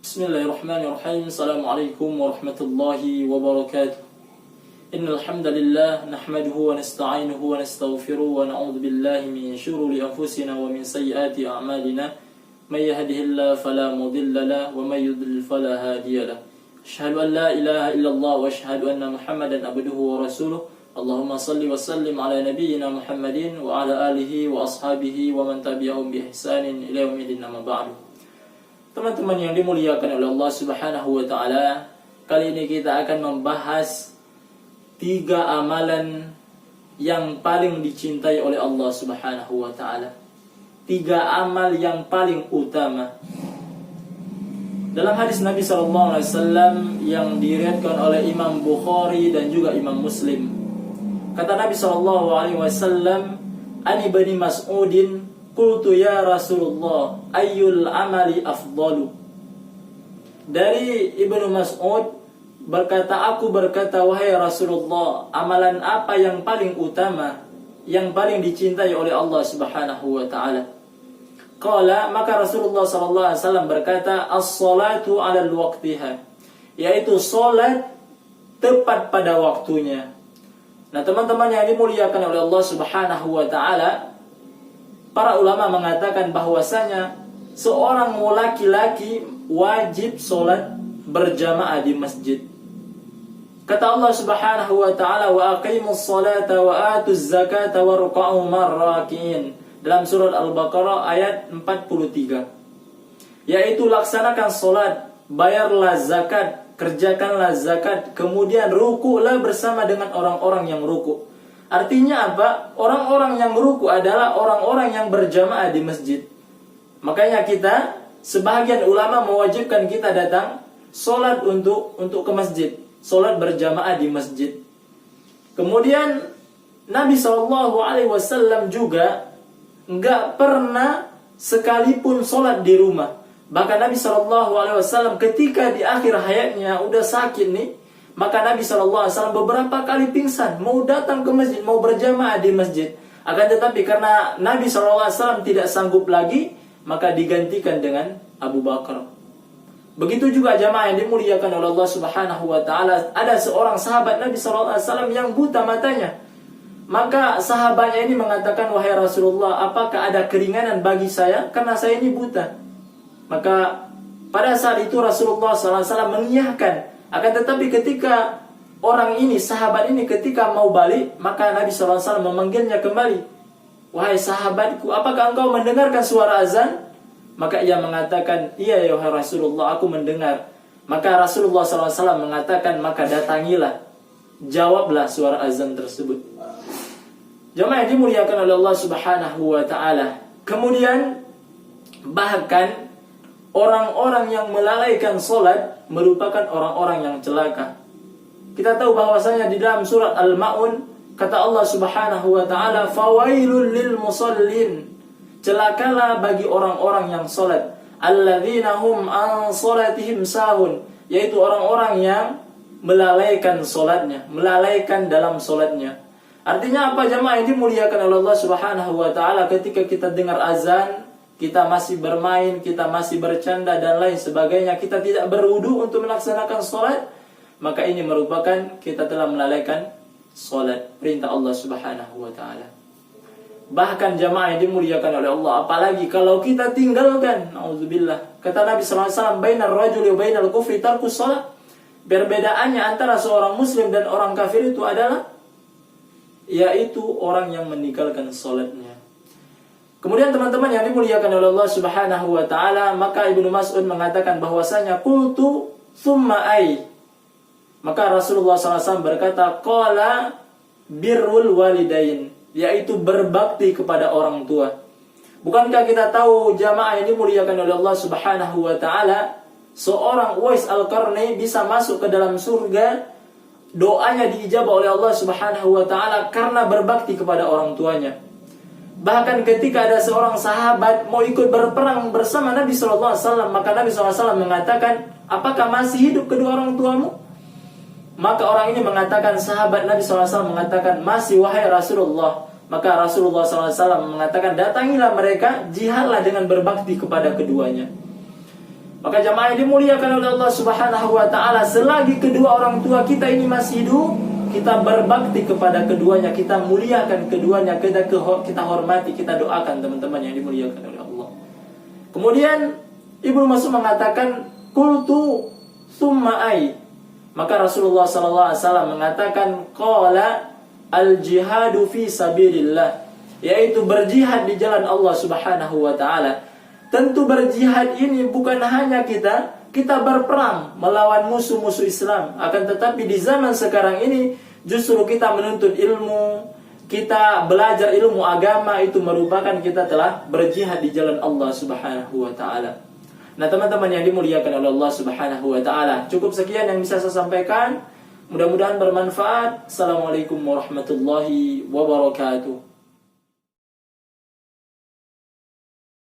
Bismillahirrahmanirrahim. Assalamualaikum warahmatullahi wabarakatuh. Innal hamdalillah nahmaduhu wa nasta'inuhu wa nastaghfiruhu wa na'udzu billahi min shururi anfusina wa min sayyiati a'malina. May yahdihillahu fala mudilla lahu wa may yudlil fala hadiya lahu. Asyhadu an la ilaha illallah wa asyhadu anna Muhammadan abduhu wa rasuluh. Allahumma salli wa sallim ala nabiyyina Muhammadin wa ala alihi wa ashabihi wa man tabi'ahum bi ihsanin ila yaumil amma ba'du. Teman-teman yang dimuliakan oleh Allah Subhanahu wa taala, kali ini kita akan membahas 3 amalan yang paling dicintai oleh Allah Subhanahu wa taala. 3 amal yang paling utama. Dalam hadis Nabi sallallahu alaihi wasallam yang diriwayatkan oleh Imam Bukhari dan juga Imam Muslim. Kata Nabi sallallahu alaihi wasallam, "Ani bani Mas'udin qultu ya Rasulullah, ayyul amali afdalu?" Dari Ibnu Mas'ud aku berkata, "Wahai Rasulullah, amalan apa yang paling utama, yang paling dicintai oleh Allah Subhanahu wa taala?" Qala, maka Rasulullah sallallahu alaihi wasallam berkata, "As-salatu 'ala waqtiha", yaitu salat tepat pada waktunya. Nah, teman-teman yang dimuliakan oleh Allah Subhanahu wa taala, para ulama mengatakan bahwasanya seorang laki-laki wajib sholat berjamaah di masjid. Kata Allah Subhanahu wa taala, "Wa aqimus sholata wa atuz zakata warka'u marrakin", dalam surat Al-Baqarah ayat 43. Yaitu laksanakan sholat, bayarlah zakat, kerjakanlah zakat, kemudian rukuklah bersama dengan orang-orang yang rukuk. Artinya apa? Orang-orang yang ruku adalah orang-orang yang berjamaah di masjid. Makanya sebagian ulama mewajibkan kita datang sholat untuk ke masjid, sholat berjamaah di masjid. Kemudian Nabi SAW juga enggak pernah sekalipun sholat di rumah. Bahkan Nabi SAW ketika di akhir hayatnya udah sakit nih, maka Nabi SAW beberapa kali pingsan, mau datang ke masjid, mau berjamaah di masjid. Akan tetapi karena Nabi SAW tidak sanggup lagi, maka digantikan dengan Abu Bakar. Begitu juga jamaah yang dimuliakan oleh Allah Subhanahu wa taala. Ada seorang sahabat Nabi SAW yang buta matanya. Maka sahabatnya ini mengatakan, "Wahai Rasulullah, apakah ada keringanan bagi saya? Karena saya ini buta." Maka pada saat itu Rasulullah SAW mengiyakan. Akan tetapi ketika sahabat ini ketika mau balik, maka Nabi SAW memanggilnya kembali. "Wahai sahabatku, apakah engkau mendengarkan suara azan?" Maka ia mengatakan, "Iya ya Rasulullah, aku mendengar." Maka Rasulullah SAW mengatakan, "Maka datangilah, jawablah suara azan tersebut." Jemaah yang dimuliakan oleh Allah Subhanahu wa taala. Kemudian bahkan orang-orang yang melalaikan sholat merupakan orang-orang yang celaka. Kita tahu bahwasanya di dalam surat Al-Ma'un kata Allah Subhanahu wa taala, "Fawailul lil musallin", celakalah bagi orang-orang yang sholat, "alladzina hum an sholatihim sahun", yaitu orang-orang yang melalaikan sholatnya, melalaikan dalam sholatnya. Artinya apa jemaah yang dimuliakan oleh Allah Subhanahu wa taala? Ketika kita dengar azan, kita masih bermain, kita masih bercanda dan lain sebagainya, kita tidak berwudu untuk melaksanakan sholat, maka ini merupakan kita telah melalaikan sholat, perintah Allah Subhanahu wa ta'ala. Bahkan jamaah yang dimuliakan oleh Allah, apalagi kalau kita tinggalkan, na'udzubillah, kata Nabi SAW, "Bainar rajuli wa bainal kufri tarkus sholat", perbedaannya antara seorang muslim dan orang kafir itu adalah yaitu orang yang meninggalkan sholatnya. Kemudian teman-teman yang dimuliakan oleh Allah Subhanahu wa taala, maka Ibnu Mas'ud mengatakan bahwasanya qultu tsumma ai. Maka Rasulullah SAW berkata, qala birrul walidain, yaitu berbakti kepada orang tua. Bukankah kita tahu jamaah yang dimuliakan oleh Allah Subhanahu wa taala, seorang Uwais Al-Qarni bisa masuk ke dalam surga, doanya diijabah oleh Allah Subhanahu wa taala karena berbakti kepada orang tuanya. Bahkan ketika ada seorang sahabat mau ikut berperang bersama Nabi SAW, maka Nabi SAW mengatakan, "Apakah masih hidup kedua orang tuamu?" Maka orang ini mengatakan, sahabat Nabi SAW mengatakan, "Masih wahai Rasulullah." Maka Rasulullah SAW mengatakan, "Datangilah mereka, jihadlah dengan berbakti kepada keduanya." Maka jamaah yang dimuliakan oleh Allah Subhanahu wa taala, selagi kedua orang tua kita ini masih hidup, kita berbakti kepada keduanya, kita muliakan keduanya, kita hormati, kita doakan teman-teman yang dimuliakan oleh Allah. Kemudian Ibnu Mas'ud mengatakan, qultu tsumma ai. Maka Rasulullah sallallahu alaihi wasallam mengatakan, qala al jihadu fi sabilillah, yaitu berjihad di jalan Allah Subhanahu wa taala. Tentu berjihad ini bukan hanya kita berperang melawan musuh-musuh Islam, akan tetapi di zaman sekarang ini justru kita menuntut ilmu, kita belajar ilmu agama, itu merupakan kita telah berjihad di jalan Allah Subhanahu wa taala. Nah, teman-teman yang dimuliakan oleh Allah Subhanahu wa taala, cukup sekian yang bisa saya sampaikan. Mudah-mudahan bermanfaat. Assalamualaikum warahmatullahi wabarakatuh.